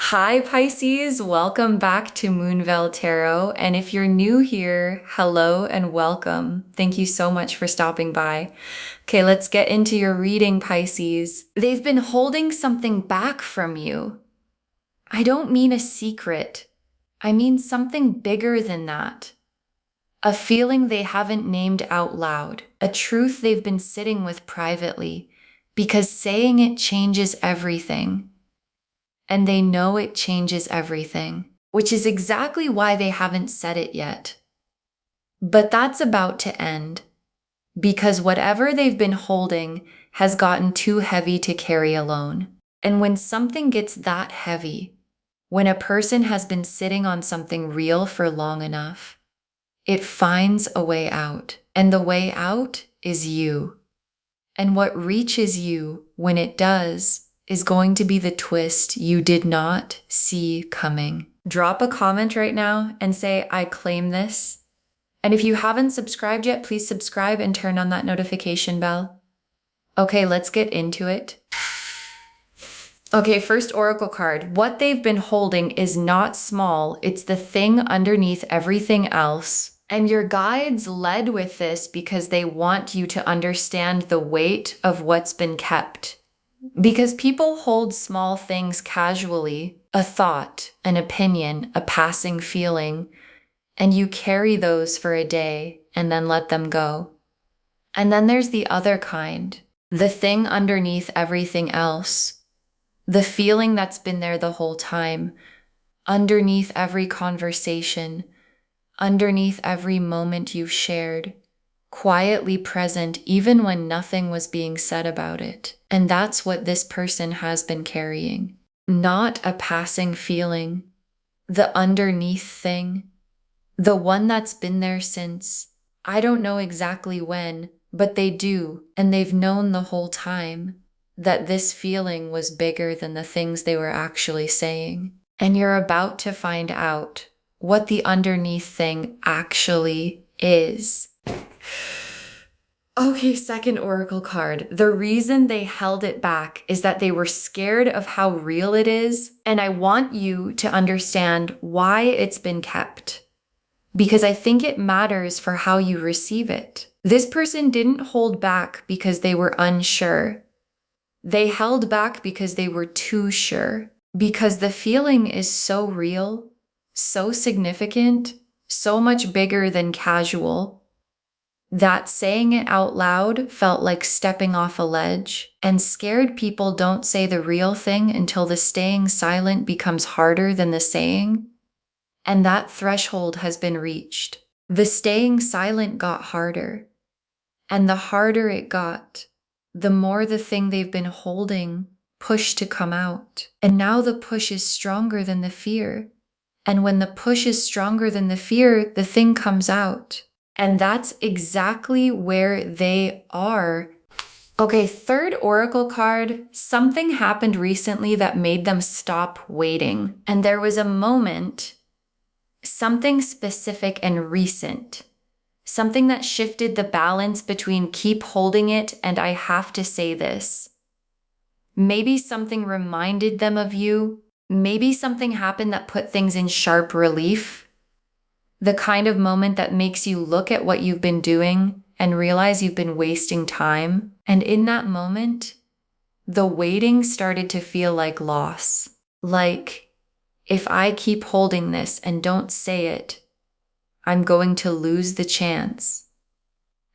Hi, Pisces. Welcome back to Moonveil Tarot. And if you're new here, hello and welcome. Thank you so much for stopping by. Okay, let's get into your reading, Pisces. They've been holding something back from you. I don't mean a secret. I mean something bigger than that. A feeling they haven't named out loud. A truth they've been sitting with privately, because saying it changes everything. And they know it changes everything, which is exactly why they haven't said it yet. But that's about to end, because whatever they've been holding has gotten too heavy to carry alone. And when something gets that heavy, when a person has been sitting on something real for long enough, it finds a way out. And the way out is you. And what reaches you when it does is going to be the twist you did not see coming. Drop a comment right now and say, I claim this. And if you haven't subscribed yet, please subscribe and turn on that notification bell. Okay, let's get into it. Okay, first oracle card. What they've been holding is not small. It's the thing underneath everything else. And your guides led with this because they want you to understand the weight of what's been kept. Because people hold small things casually, a thought, an opinion, a passing feeling, and you carry those for a day and then let them go. And then there's the other kind, the thing underneath everything else, the feeling that's been there the whole time, underneath every conversation, underneath every moment you've shared, quietly present even when nothing was being said about it. And that's what this person has been carrying. Not a passing feeling, the underneath thing, the one that's been there since, I don't know exactly when, but they do, and they've known the whole time that this feeling was bigger than the things they were actually saying. And you're about to find out what the underneath thing actually is. Okay, second oracle card. The reason they held it back is that they were scared of how real it is, and I want you to understand why it's been kept, because I think it matters for how you receive it. This person didn't hold back because they were unsure. They held back because they were too sure, because the feeling is so real, so significant, so much bigger than casual, that saying it out loud felt like stepping off a ledge, and scared people don't say the real thing until the staying silent becomes harder than the saying, and that threshold has been reached. The staying silent got harder, and the harder it got, the more the thing they've been holding pushed to come out. And now the push is stronger than the fear. And when the push is stronger than the fear, the thing comes out. And that's exactly where they are. Okay, third oracle card. Something happened recently that made them stop waiting. And there was a moment, something specific and recent, something that shifted the balance between keep holding it and I have to say this. Maybe something reminded them of you. Maybe something happened that put things in sharp relief. The kind of moment that makes you look at what you've been doing and realize you've been wasting time. And in that moment, the waiting started to feel like loss. Like, if I keep holding this and don't say it, I'm going to lose the chance.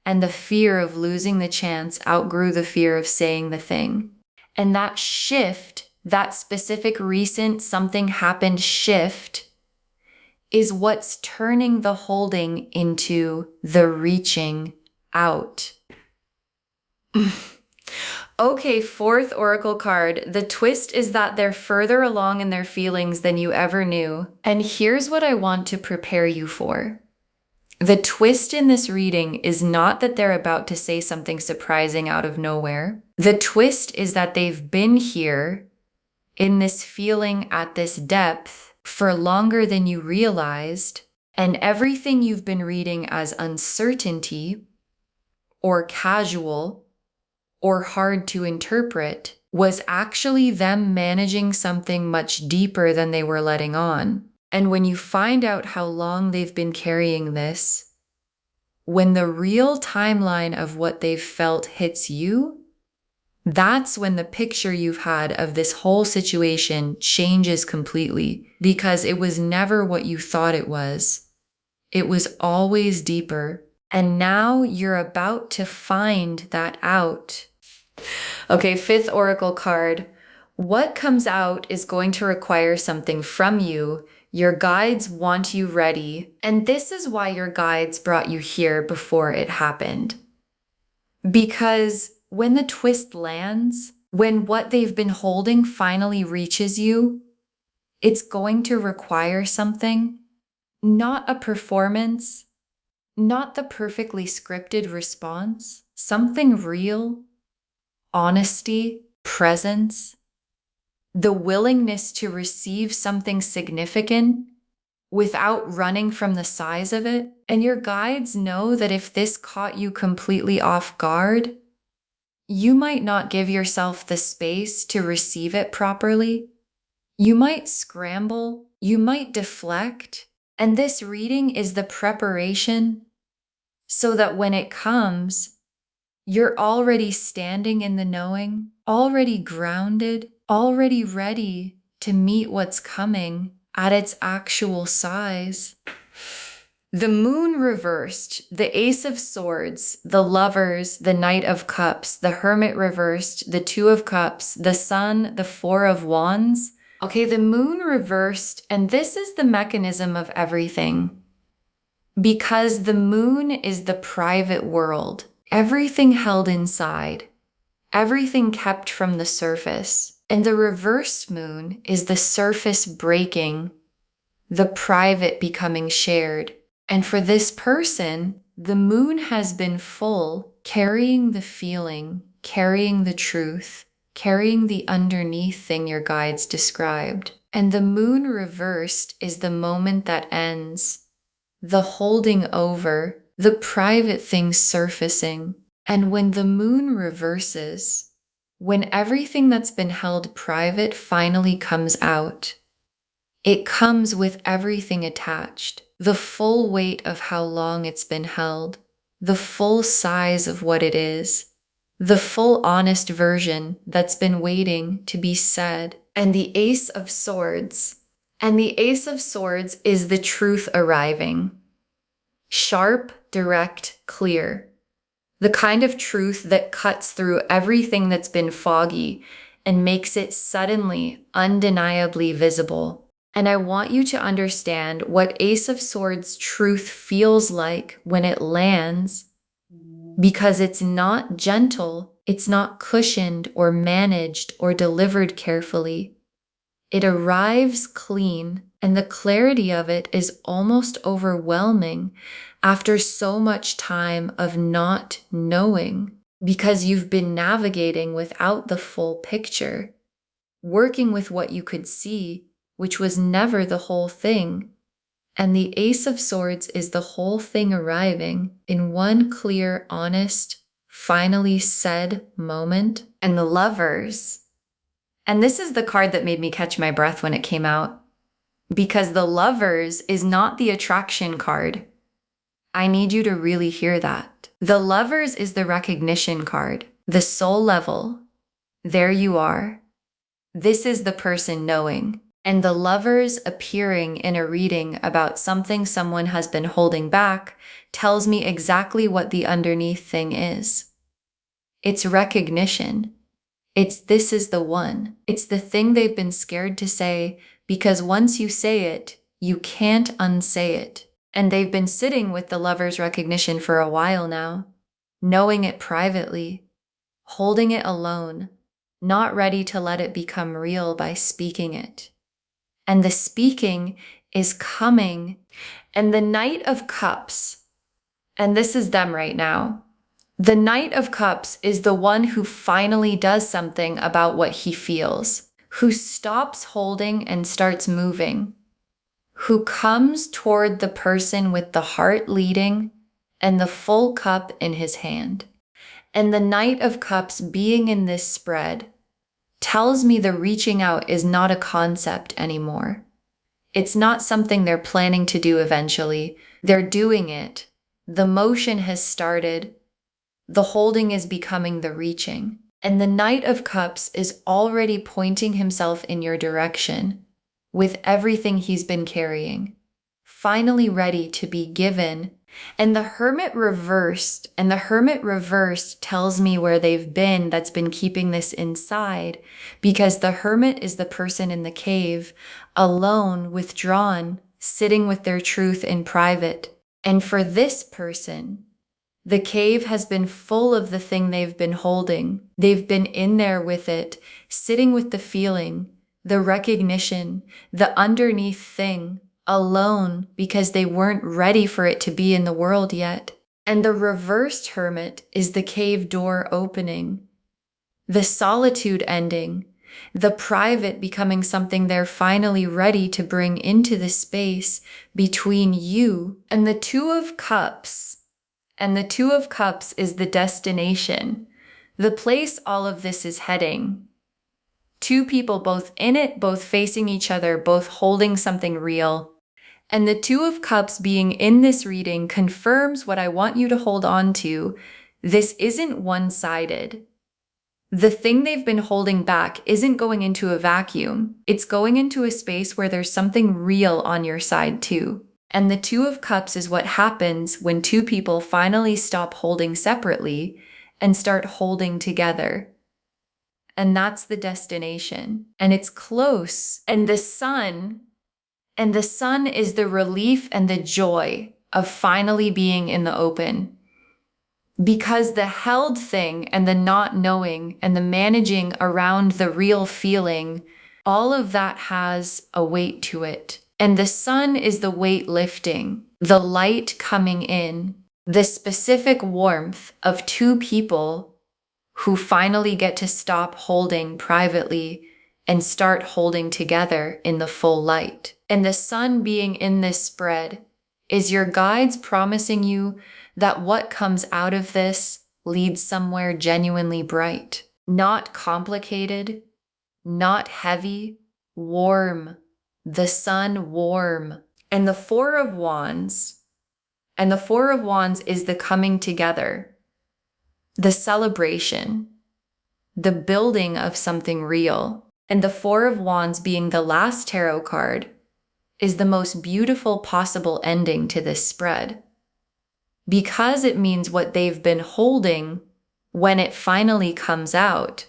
And the fear of losing the chance outgrew the fear of saying the thing. And that shift, that specific recent something happened shift, is what's turning the holding into the reaching out. Okay, fourth oracle card. The twist is that they're further along in their feelings than you ever knew. And here's what I want to prepare you for. The twist in this reading is not that they're about to say something surprising out of nowhere. The twist is that they've been here in this feeling at this depth for longer than you realized, and everything you've been reading as uncertainty or casual or hard to interpret was actually them managing something much deeper than they were letting on. And when you find out how long they've been carrying this, when the real timeline of what they've felt hits you, that's when the picture you've had of this whole situation changes completely, because it was never what you thought it was. It was always deeper. And now you're about to find that out. Okay, fifth oracle card. What comes out is going to require something from you. Your guides want you ready. And this is why your guides brought you here before it happened. Because when the twist lands, when what they've been holding finally reaches you, it's going to require something, not a performance, not the perfectly scripted response, something real, honesty, presence, the willingness to receive something significant without running from the size of it. And your guides know that if this caught you completely off guard, you might not give yourself the space to receive it properly. You might scramble, you might deflect, and this reading is the preparation so that when it comes, you're already standing in the knowing, already grounded, already ready to meet what's coming at its actual size. The moon reversed, the Ace of Swords, the Lovers, the Knight of Cups, the Hermit reversed, the Two of Cups, the Sun, the Four of Wands. Okay, the moon reversed, and this is the mechanism of everything. Because the moon is the private world, everything held inside, everything kept from the surface. And the reversed moon is the surface breaking, the private becoming shared. And for this person, the moon has been full, carrying the feeling, carrying the truth, carrying the underneath thing your guides described. And the moon reversed is the moment that ends, the holding over, the private thing surfacing. And when the moon reverses, when everything that's been held private finally comes out, it comes with everything attached, the full weight of how long it's been held, the full size of what it is, the full honest version that's been waiting to be said. And the Ace of Swords. And the Ace of Swords is the truth arriving. Sharp, direct, clear. The kind of truth that cuts through everything that's been foggy and makes it suddenly, undeniably visible. And I want you to understand what Ace of Swords truth feels like when it lands, because it's not gentle, it's not cushioned or managed or delivered carefully. It arrives clean, and the clarity of it is almost overwhelming after so much time of not knowing, because you've been navigating without the full picture, working with what you could see, which was never the whole thing. And the Ace of Swords is the whole thing arriving in one clear, honest, finally said moment. And the Lovers. And this is the card that made me catch my breath when it came out, because the Lovers is not the attraction card. I need you to really hear that. The Lovers is the recognition card, the soul level. There you are. This is the person knowing. And the Lovers appearing in a reading about something someone has been holding back tells me exactly what the underneath thing is. It's recognition. It's this is the one. It's the thing they've been scared to say, because once you say it, you can't unsay it. And they've been sitting with the Lover's recognition for a while now, knowing it privately, holding it alone, not ready to let it become real by speaking it. And the speaking is coming. And the Knight of Cups, and this is them right now. The Knight of Cups is the one who finally does something about what he feels, who stops holding and starts moving, who comes toward the person with the heart leading and the full cup in his hand. And the Knight of Cups being in this spread tells me the reaching out is not a concept anymore. It's not something they're planning to do eventually. They're doing it. The motion has started. The holding is becoming the reaching. And the Knight of Cups is already pointing himself in your direction with everything he's been carrying, finally ready to be given. And the Hermit reversed, tells me where they've been that's been keeping this inside, because the Hermit is the person in the cave, alone, withdrawn, sitting with their truth in private. And for this person, the cave has been full of the thing they've been holding. They've been in there with it, sitting with the feeling, the recognition, the underneath thing, alone, because they weren't ready for it to be in the world yet. And the reversed Hermit is the cave door opening, the solitude ending, the private becoming something they're finally ready to bring into the space between you and the Two of Cups. And the Two of Cups is the destination, the place all of this is heading. Two people both in it, both facing each other, both holding something real. And the Two of Cups being in this reading confirms what I want you to hold on to. This isn't one-sided. The thing they've been holding back isn't going into a vacuum. It's going into a space where there's something real on your side too. And the Two of Cups is what happens when two people finally stop holding separately and start holding together. And that's the destination. And it's close. And the sun is the relief and the joy of finally being in the open. Because the held thing and the not knowing and the managing around the real feeling, all of that has a weight to it. And the sun is the weight lifting, the light coming in, the specific warmth of two people who finally get to stop holding privately and start holding together in the full light. And the sun being in this spread is your guides promising you that what comes out of this leads somewhere genuinely bright, not complicated, not heavy, warm. The sun warm. And the Four of Wands is the coming together, the celebration, the building of something real. And the Four of Wands being the last tarot card is the most beautiful possible ending to this spread, because it means what they've been holding, when it finally comes out,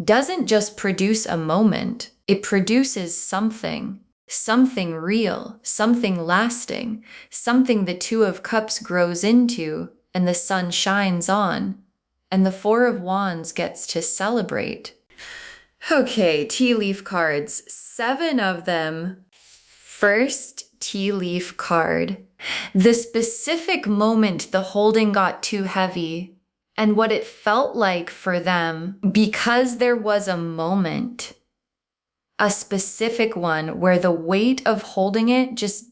doesn't just produce a moment. It produces something real, something lasting, something the Two of Cups grows into and the sun shines on, and the Four of Wands gets to celebrate. Okay, tea leaf cards, 7 of them. First tea leaf card. The specific moment the holding got too heavy and what it felt like for them, because there was a moment, a specific one where the weight of holding it just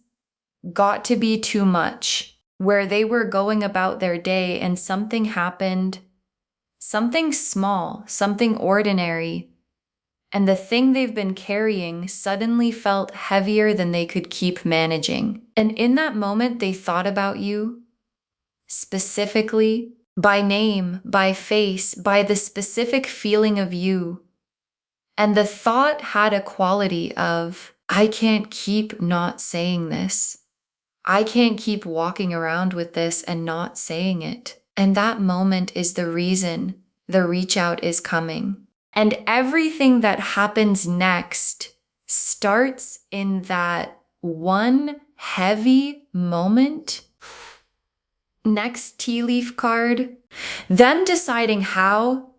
got to be too much, where they were going about their day and something happened, something small, something ordinary, and the thing they've been carrying suddenly felt heavier than they could keep managing. And in that moment, they thought about you specifically, by name, by face, by the specific feeling of you. And the thought had a quality of, I can't keep not saying this. I can't keep walking around with this and not saying it. And that moment is the reason the reach out is coming. And everything that happens next starts in that one heavy moment. Next tea leaf card, them deciding how,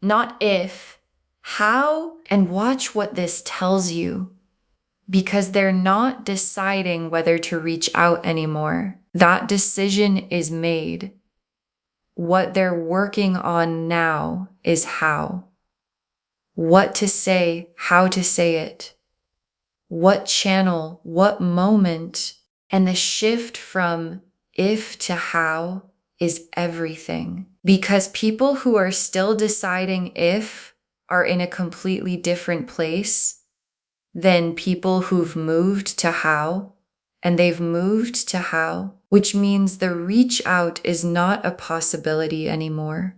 not if, how, and watch what this tells you, because they're not deciding whether to reach out anymore. That decision is made. What they're working on now is how. What to say, how to say it, what channel, what moment, and the shift from if to how is everything. Because people who are still deciding if are in a completely different place than people who've moved to how, and they've moved to how, which means the reach out is not a possibility anymore.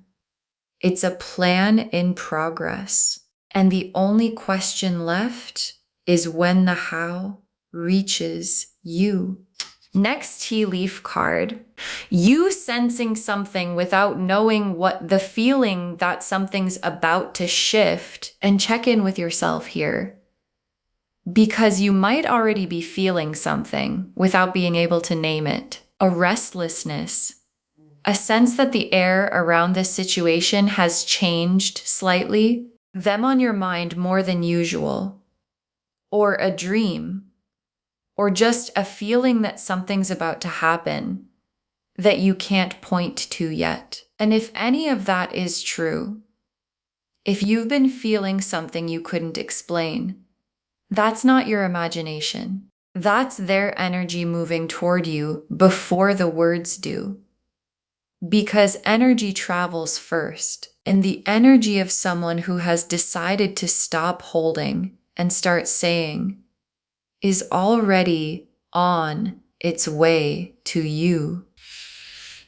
It's a plan in progress. And the only question left is when the how reaches you. Next tea leaf card, you sensing something without knowing what the feeling that something's about to shift, and check in with yourself here. Because you might already be feeling something without being able to name it. A restlessness, a sense that the air around this situation has changed slightly, them on your mind more than usual, or a dream, or just a feeling that something's about to happen that you can't point to yet. And if any of that is true, if you've been feeling something you couldn't explain, that's not your imagination. That's their energy moving toward you before the words do. Because energy travels first, and the energy of someone who has decided to stop holding and start saying is already on its way to you.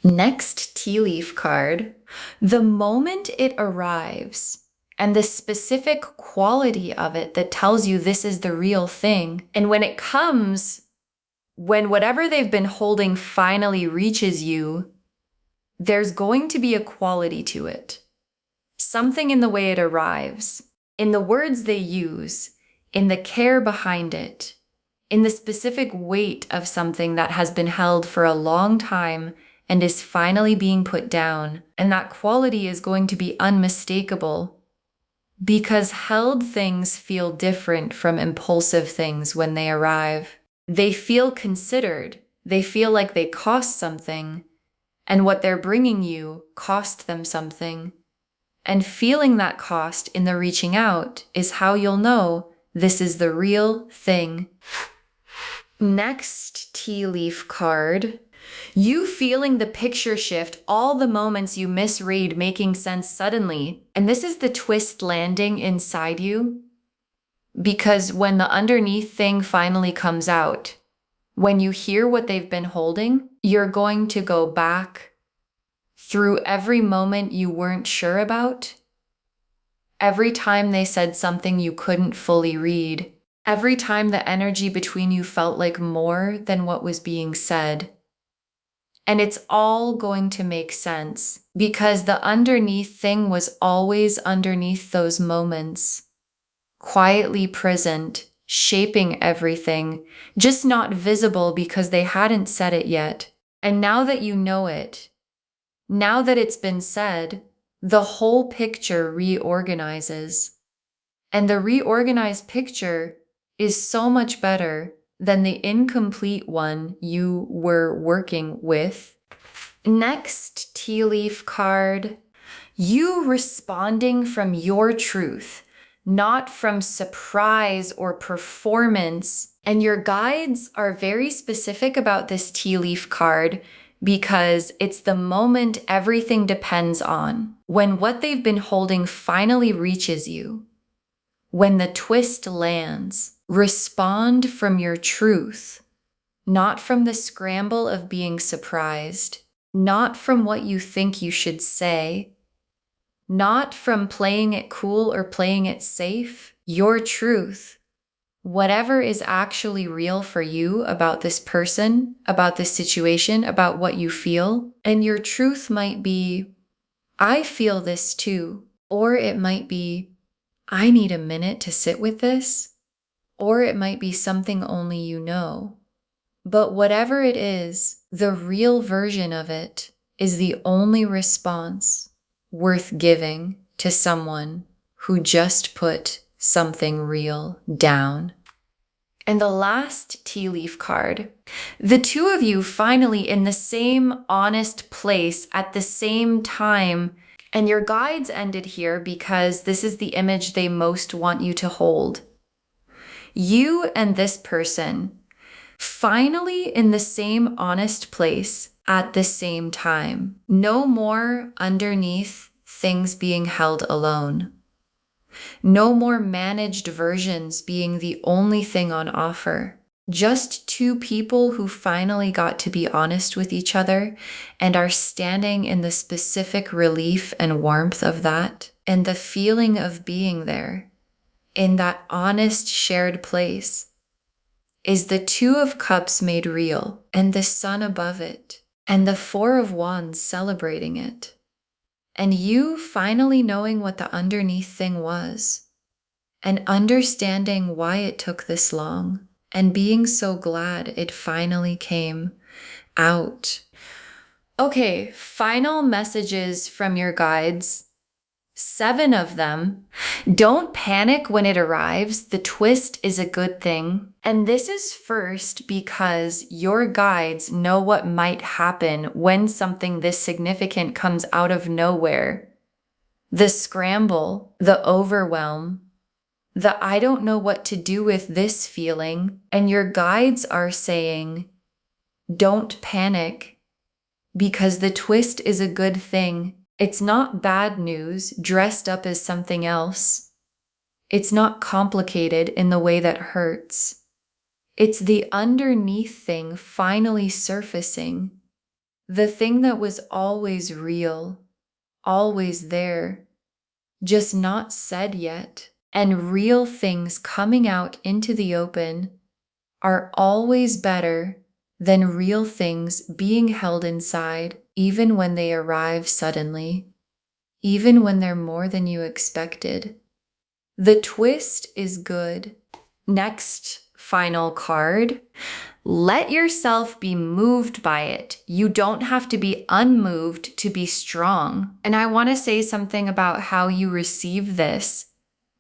Next tea leaf card, the moment it arrives, and the specific quality of it that tells you this is the real thing. And when it comes, when whatever they've been holding finally reaches you, there's going to be a quality to it. Something in the way it arrives, in the words they use, in the care behind it, in the specific weight of something that has been held for a long time and is finally being put down. And that quality is going to be unmistakable. Because held things feel different from impulsive things when they arrive. They feel considered. They feel like they cost something, and what they're bringing you cost them something. And feeling that cost in the reaching out is how you'll know this is the real thing. Next tea leaf card. You feeling the picture shift, all the moments you misread making sense suddenly. And this is the twist landing inside you. Because when the underneath thing finally comes out, when you hear what they've been holding, you're going to go back through every moment you weren't sure about. Every time they said something you couldn't fully read. Every time the energy between you felt like more than what was being said. And it's all going to make sense because the underneath thing was always underneath those moments, quietly present, shaping everything, just not visible because they hadn't said it yet. And now that you know it, now that it's been said, the whole picture reorganizes. And the reorganized picture is so much better than the incomplete one you were working with. Next tea leaf card, you responding from your truth, not from surprise or performance. And your guides are very specific about this tea leaf card because it's the moment everything depends on. When what they've been holding finally reaches you, when the twist lands, respond from your truth, not from the scramble of being surprised, not from what you think you should say, not from playing it cool or playing it safe. Your truth, whatever is actually real for you about this person, about this situation, about what you feel. And your truth might be, I feel this too. Or it might be, I need a minute to sit with this. Or it might be something only you know. But whatever it is, the real version of it is the only response worth giving to someone who just put something real down. And the last tea leaf card, the two of you finally in the same honest place at the same time. And your guides ended here because this is the image they most want you to hold. You and this person finally in the same honest place at the same time. No more underneath things being held alone. No more managed versions being the only thing on offer. Just two people who finally got to be honest with each other and are standing in the specific relief and warmth of that, and the feeling of being there in that honest shared place is the Two of Cups made real, and the sun above it, and the Four of Wands celebrating it. And you finally knowing what the underneath thing was, and understanding why it took this long, and being so glad it finally came out. Okay, final messages from your guides. 7 of them. Don't panic when it arrives. The twist is a good thing. And this is first because your guides know what might happen when something this significant comes out of nowhere. The scramble, the overwhelm, the I don't know what to do with this feeling. And your guides are saying, don't panic because the twist is a good thing. It's not bad news dressed up as something else. It's not complicated in the way that hurts. It's the underneath thing finally surfacing. The thing that was always real, always there, just not said yet. And real things coming out into the open are always better than real things being held inside, even when they arrive suddenly, even when they're more than you expected. The twist is good. Next, final card. Let yourself be moved by it. You don't have to be unmoved to be strong. And I want to say something about how you receive this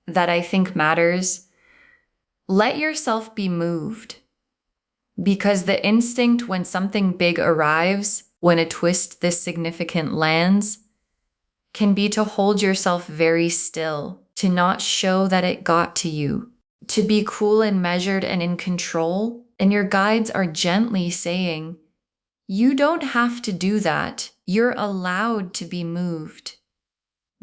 that I think matters. Let yourself be moved. Because the instinct when something big arrives, when a twist this significant lands, can be to hold yourself very still, to not show that it got to you, to be cool and measured and in control. And your guides are gently saying, you don't have to do that. You're allowed to be moved.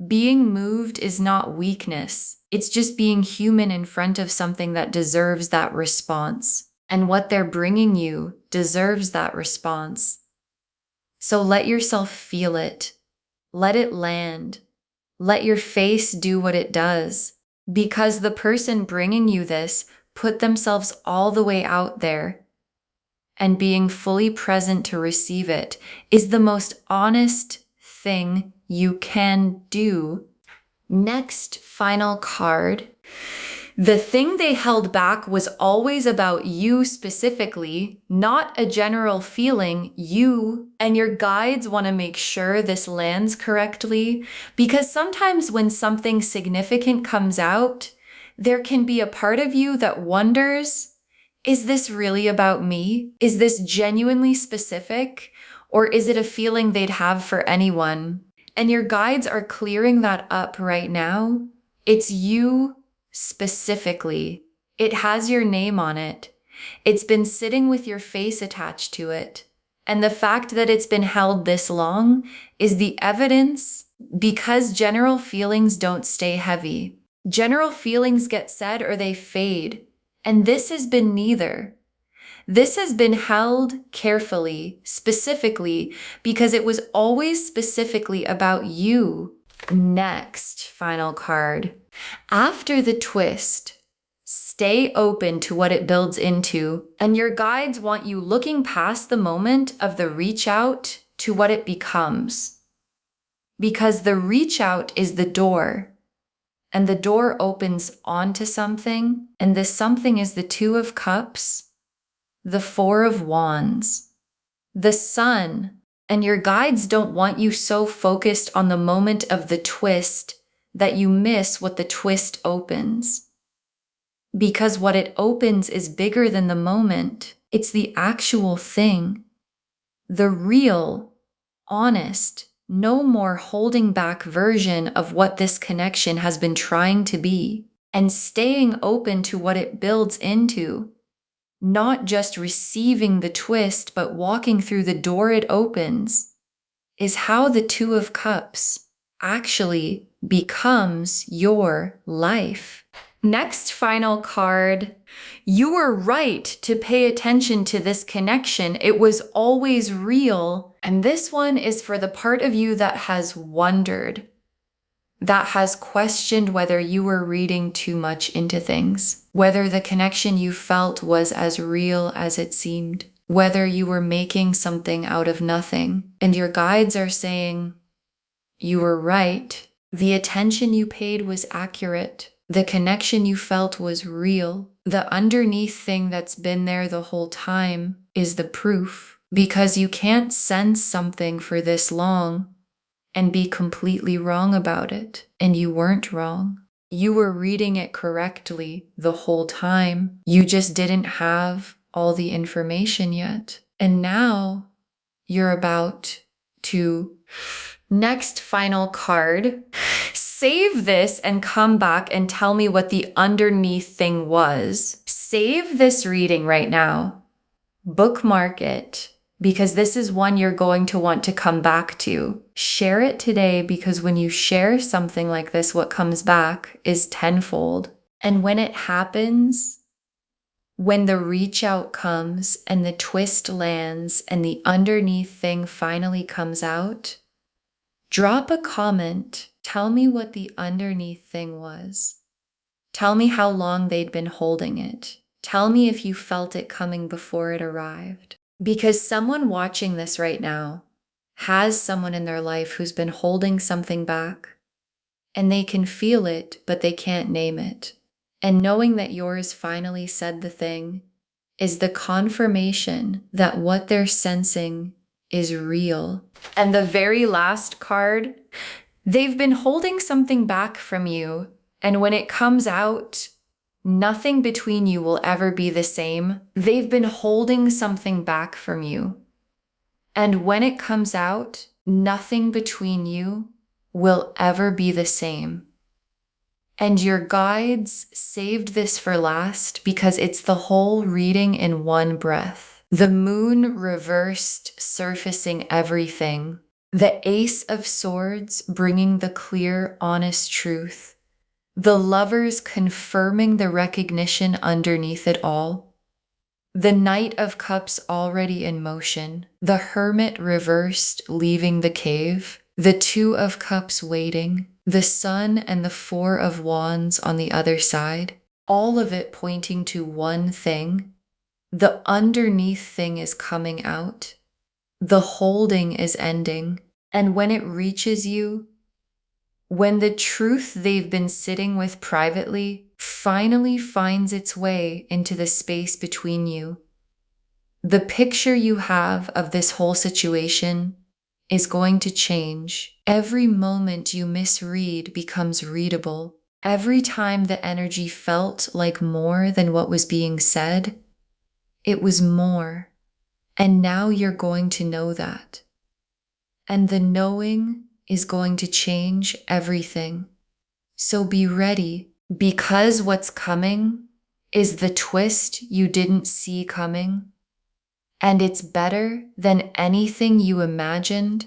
Being moved is not weakness. It's just being human in front of something that deserves that response. And what they're bringing you deserves that response. So let yourself feel it. Let it land. Let your face do what it does. Because the person bringing you this put themselves all the way out there. And being fully present to receive it is the most honest thing you can do. Next, final card. The thing they held back was always about you specifically, not a general feeling. You and your guides want to make sure this lands correctly, because sometimes when something significant comes out, there can be a part of you that wonders, is this really about me? Is this genuinely specific? Or is it a feeling they'd have for anyone? And your guides are clearing that up right now. It's you specifically. It has your name on it. It's been sitting with your face attached to it. And the fact that it's been held this long is the evidence, because general feelings don't stay heavy. General feelings get said or they fade. And this has been neither. This has been held carefully, specifically, because it was always specifically about you. Next, final card. After the twist, stay open to what it builds into, and your guides want you looking past the moment of the reach out to what it becomes. Because the reach out is the door, and the door opens onto something, and this something is the Two of Cups, the Four of Wands, the Sun. And your guides don't want you so focused on the moment of the twist that you miss what the twist opens. Because what it opens is bigger than the moment. It's the actual thing. The real, honest, no more holding back version of what this connection has been trying to be. And staying open to what it builds into. Not just receiving the twist, but walking through the door it opens, is how the Two of Cups actually becomes your life. Next final card. You were right to pay attention to this connection. It was always real. And this one is for the part of you that has wondered, that has questioned whether you were reading too much into things, whether the connection you felt was as real as it seemed, whether you were making something out of nothing. And your guides are saying, you were right. The attention you paid was accurate. The connection you felt was real. The underneath thing that's been there the whole time is the proof, because you can't sense something for this long and be completely wrong about it. And you weren't wrong. You were reading it correctly the whole time. You just didn't have all the information yet. And now you're about to... Next final card. Save this and come back and tell me what the underneath thing was. Save this reading right now. Bookmark it, because this is one you're going to want to come back to. Share it today, because when you share something like this, what comes back is tenfold. And when it happens, when the reach out comes and the twist lands and the underneath thing finally comes out, drop a comment. Tell me what the underneath thing was. Tell me how long they'd been holding it. Tell me if you felt it coming before it arrived. Because someone watching this right now has someone in their life who's been holding something back, and they can feel it, but they can't name it. And knowing that yours finally said the thing is the confirmation that what they're sensing is real. And the very last card, they've been holding something back from you, and when it comes out, nothing between you will ever be the same. They've been holding something back from you. And when it comes out, nothing between you will ever be the same. And your guides saved this for last because it's the whole reading in one breath. The moon reversed, surfacing everything. The Ace of Swords bringing the clear, honest truth. The Lovers confirming the recognition underneath it all. The Knight of Cups already in motion. The Hermit reversed, leaving the cave. The Two of Cups waiting. The Sun and the Four of Wands on the other side. All of it pointing to one thing. The underneath thing is coming out. The holding is ending. And when it reaches you, when the truth they've been sitting with privately finally finds its way into the space between you, the picture you have of this whole situation is going to change. Every moment you misread becomes readable. Every time the energy felt like more than what was being said, it was more. And now you're going to know that. And the knowing is going to change everything. So be ready, because what's coming is the twist you didn't see coming, and it's better than anything you imagined.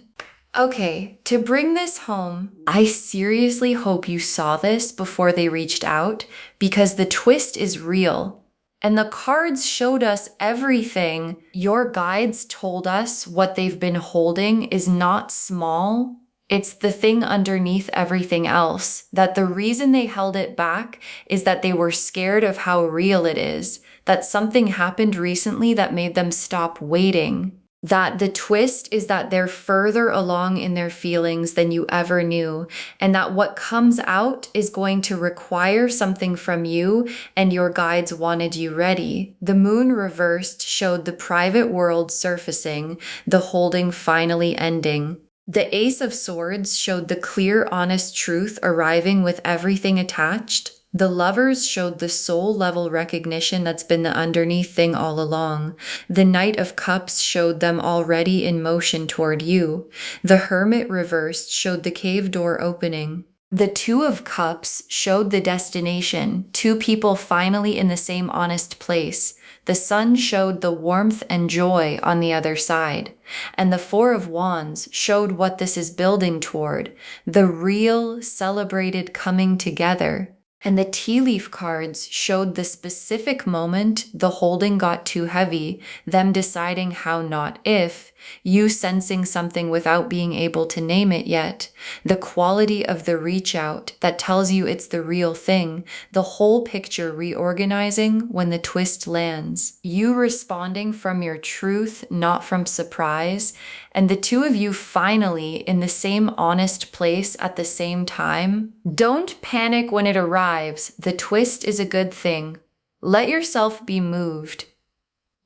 Okay, to bring this home, I seriously hope you saw this before they reached out, because the twist is real. And the cards showed us everything. Your guides told us what they've been holding is not small. It's the thing underneath everything else, that the reason they held it back is that they were scared of how real it is, that something happened recently that made them stop waiting, that the twist is that they're further along in their feelings than you ever knew, and that what comes out is going to require something from you, and your guides wanted you ready. The moon reversed showed the private world surfacing, the holding finally ending. The Ace of Swords showed the clear, honest truth arriving with everything attached. The Lovers showed the soul level recognition that's been the underneath thing all along. The Knight of Cups showed them already in motion toward you. The Hermit reversed showed the cave door opening. The Two of Cups showed the destination, two people finally in the same honest place. The Sun showed the warmth and joy on the other side. And the Four of Wands showed what this is building toward, the real celebrated coming together. And the tea leaf cards showed the specific moment the holding got too heavy, them deciding how, not if, you sensing something without being able to name it yet, the quality of the reach out that tells you it's the real thing, the whole picture reorganizing when the twist lands, you responding from your truth, not from surprise, and the two of you finally in the same honest place at the same time. Don't panic when it arrives. The twist is a good thing. Let yourself be moved.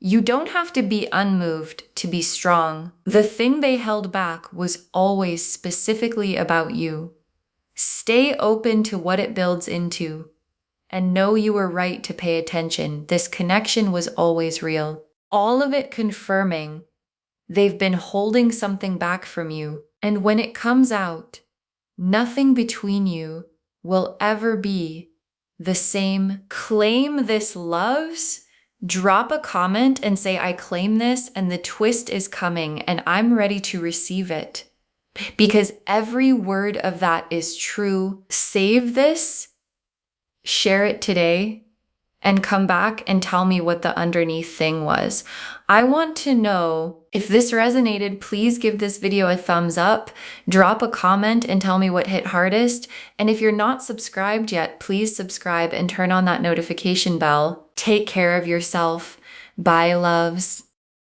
You don't have to be unmoved to be strong. The thing they held back was always specifically about you. Stay open to what it builds into, and know you were right to pay attention. This connection was always real. All of it confirming they've been holding something back from you. And when it comes out, nothing between you will ever be the same. Claim this, loves. Drop a comment and say, I claim this and the twist is coming and I'm ready to receive it. Because every word of that is true. Save this, share it today, and come back and tell me what the underneath thing was. I want to know if this resonated. Please give this video a thumbs up, drop a comment and tell me what hit hardest. And if you're not subscribed yet, please subscribe and turn on that notification bell. Take care of yourself. Bye, loves.